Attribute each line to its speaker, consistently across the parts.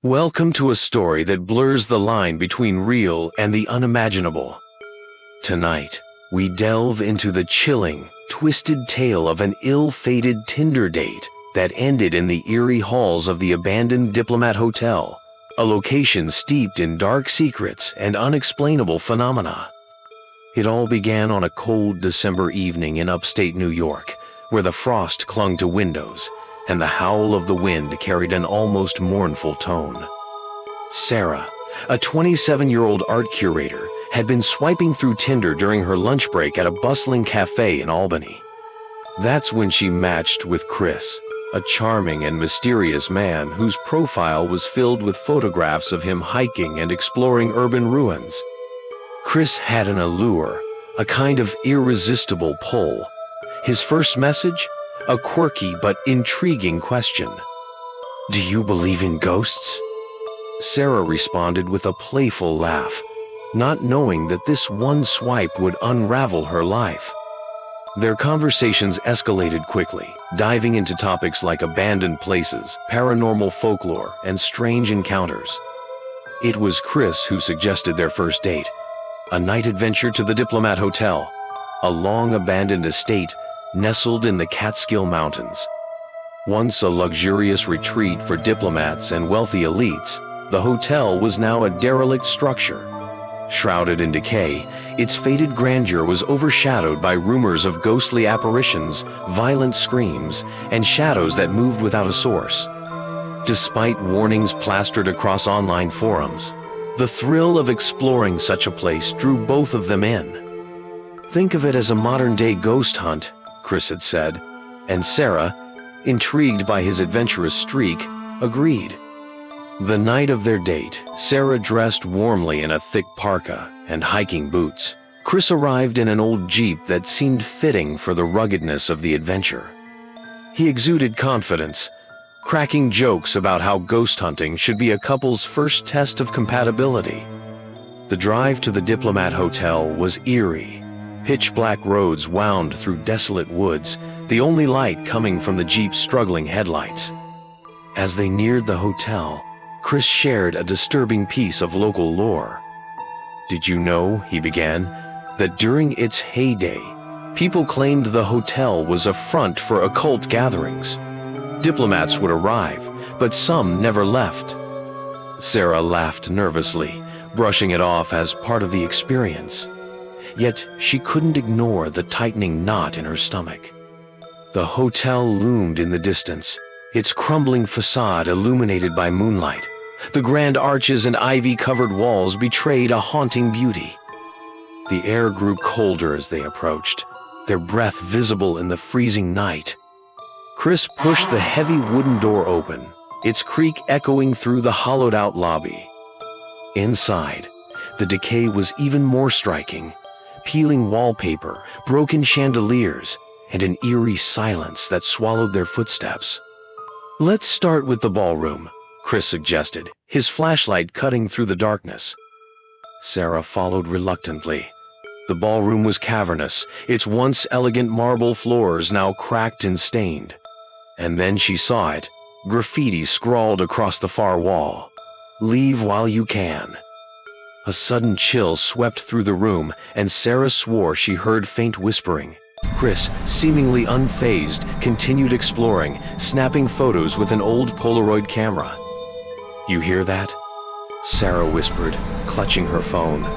Speaker 1: Welcome to a story that blurs the line between real and the unimaginable. Tonight, we delve into the chilling, twisted tale of an ill-fated Tinder date that ended in the eerie halls of the abandoned Diplomat Hotel, a location steeped in dark secrets and unexplainable phenomena. It all began on a cold December evening in upstate New York, where the frost clung to windows and the howl of the wind carried an almost mournful tone. Sarah, a 27-year-old art curator, had been swiping through Tinder during her lunch break at a bustling cafe in Albany. That's when she matched with Chris, a charming and mysterious man whose profile was filled with photographs of him hiking and exploring urban ruins. Chris had an allure, a kind of irresistible pull. His first message? A quirky but intriguing question. "Do you believe in ghosts?" Sarah responded with a playful laugh, not knowing that this one swipe would unravel her life. Their conversations escalated quickly, diving into topics like abandoned places, paranormal folklore, and strange encounters. It was Chris who suggested their first date, a night adventure to the Diplomat Hotel, a long-abandoned estate nestled in the Catskill Mountains. Once a luxurious retreat for diplomats and wealthy elites, the hotel was now a derelict structure. Shrouded in decay, its faded grandeur was overshadowed by rumors of ghostly apparitions, violent screams, and shadows that moved without a source. Despite warnings plastered across online forums, the thrill of exploring such a place drew both of them in. "Think of it as a modern-day ghost hunt," Chris had said, and Sarah, intrigued by his adventurous streak, agreed. The night of their date, Sarah dressed warmly in a thick parka and hiking boots. Chris arrived in an old Jeep that seemed fitting for the ruggedness of the adventure. He exuded confidence, cracking jokes about how ghost hunting should be a couple's first test of compatibility. The drive to the Diplomat Hotel was eerie. Pitch-black roads wound through desolate woods, the only light coming from the Jeep's struggling headlights. As they neared the hotel, Chris shared a disturbing piece of local lore. "Did you know," he began, "that during its heyday, people claimed the hotel was a front for occult gatherings? Diplomats would arrive, but some never left." Sarah laughed nervously, brushing it off as part of the experience. Yet she couldn't ignore the tightening knot in her stomach. The hotel loomed in the distance, its crumbling facade illuminated by moonlight. The grand arches and ivy-covered walls betrayed a haunting beauty. The air grew colder as they approached, their breath visible in the freezing night. Chris pushed the heavy wooden door open, its creak echoing through the hollowed-out lobby. Inside, the decay was even more striking. Peeling wallpaper, broken chandeliers, and an eerie silence that swallowed their footsteps. "Let's start with the ballroom," Chris suggested, his flashlight cutting through the darkness. Sarah followed reluctantly. The ballroom was cavernous, its once elegant marble floors now cracked and stained. And then she saw it, graffiti scrawled across the far wall. "Leave while you can." A sudden chill swept through the room, and Sarah swore she heard faint whispering. Chris, seemingly unfazed, continued exploring, snapping photos with an old Polaroid camera. "You hear that?" Sarah whispered, clutching her phone.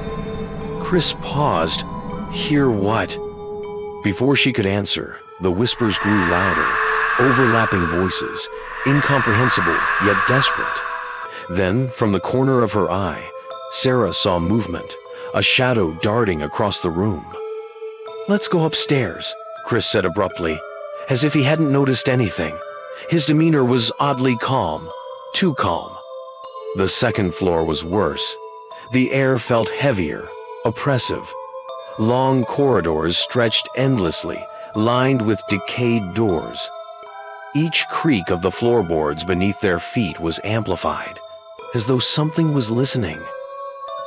Speaker 1: Chris paused. "Hear what?" Before she could answer, the whispers grew louder, overlapping voices, incomprehensible yet desperate. Then, from the corner of her eye, Sarah saw movement, a shadow darting across the room. "Let's go upstairs," Chris said abruptly, as if he hadn't noticed anything. His demeanor was oddly calm, too calm. The second floor was worse. The air felt heavier, oppressive. Long corridors stretched endlessly, lined with decayed doors. Each creak of the floorboards beneath their feet was amplified, as though something was listening.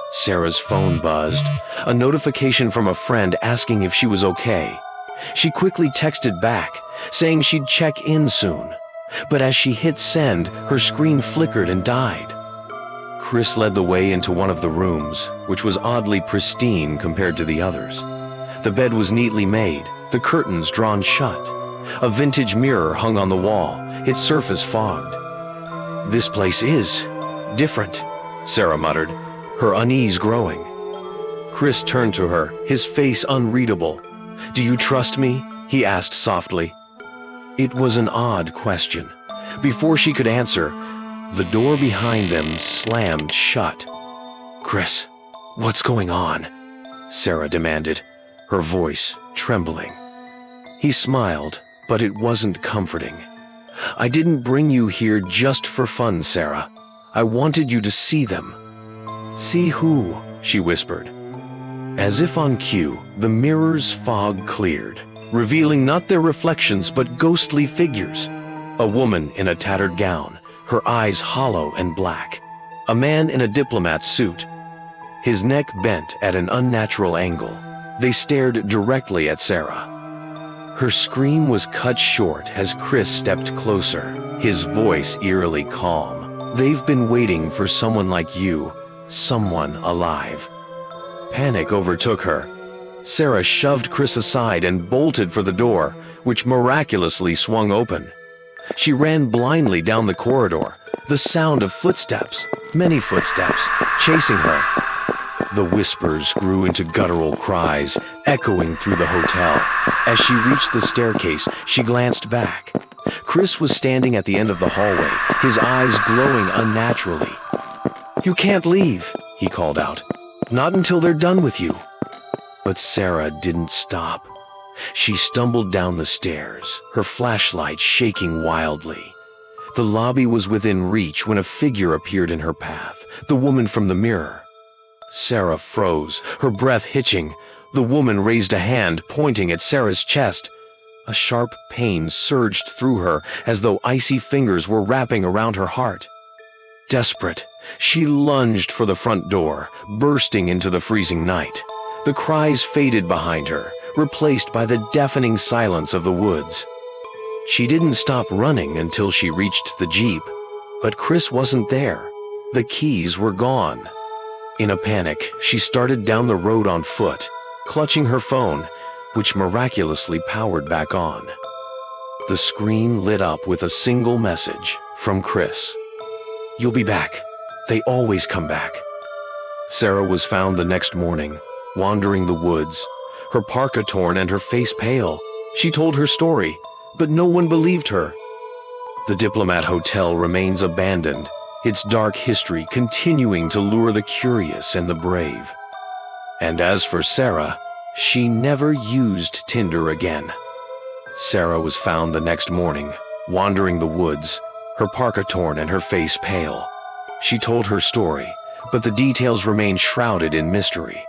Speaker 1: Sarah's phone buzzed, a notification from a friend asking if she was okay. She quickly texted back, saying she'd check in soon. But as she hit send, her screen flickered and died. Chris led the way into one of the rooms, which was oddly pristine compared to the others. The bed was neatly made, the curtains drawn shut. A vintage mirror hung on the wall, its surface fogged. "This place is different," Sarah muttered, her unease growing. Chris turned to her, his face unreadable. "Do you trust me?" he asked softly. It was an odd question. Before she could answer, the door behind them slammed shut. "Chris, what's going on?" Sarah demanded, her voice trembling. He smiled, but it wasn't comforting. "I didn't bring you here just for fun, Sarah. I wanted you to see them." "See who?" she whispered. As if on cue, the mirror's fog cleared, revealing not their reflections but ghostly figures. A woman in a tattered gown, her eyes hollow and black. A man in a diplomat suit, his neck bent at an unnatural angle. They stared directly at Sarah. Her scream was cut short as Chris stepped closer, his voice eerily calm. "They've been waiting for someone like you, someone alive." Panic overtook her. Sarah shoved Chris aside and bolted for the door, which miraculously swung open. She ran blindly down the corridor, the sound of footsteps, many footsteps, chasing her. The whispers grew into guttural cries, echoing through the hotel. As she reached the staircase, she glanced back. Chris was standing at the end of the hallway, his eyes glowing unnaturally. "You can't leave," he called out. "Not until they're done with you." But Sarah didn't stop. She stumbled down the stairs, her flashlight shaking wildly. The lobby was within reach when a figure appeared in her path, the woman from the mirror. Sarah froze, her breath hitching. The woman raised a hand, pointing at Sarah's chest. A sharp pain surged through her, as though icy fingers were wrapping around her heart. Desperate, she lunged for the front door, bursting into the freezing night. The cries faded behind her, replaced by the deafening silence of the woods. She didn't stop running until she reached the Jeep, but Chris wasn't there. The keys were gone. In a panic, she started down the road on foot, clutching her phone, which miraculously powered back on. The screen lit up with a single message from Chris. "You'll be back. They always come back." Sarah was found the next morning, wandering the woods, her parka torn and her face pale. She told her story, but no one believed her. The Diplomat Hotel remains abandoned, its dark history continuing to lure the curious and the brave. And as for Sarah, she never used Tinder again. Sarah was found the next morning, wandering the woods, her parka torn and her face pale. She told her story, but the details remain shrouded in mystery.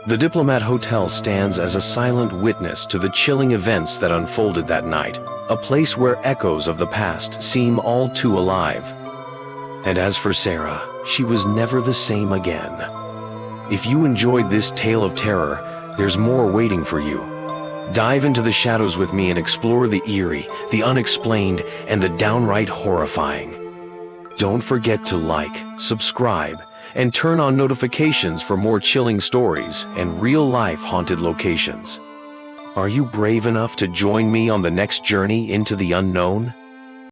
Speaker 1: The Diplomat Hotel stands as a silent witness to the chilling events that unfolded that night, a place where echoes of the past seem all too alive. And as for Sarah, she was never the same again. If you enjoyed this tale of terror, there's more waiting for you. Dive into the shadows with me and explore the eerie, the unexplained, and the downright horrifying. Don't forget to like, subscribe, and turn on notifications for more chilling stories and real-life haunted locations. Are you brave enough to join me on the next journey into the unknown?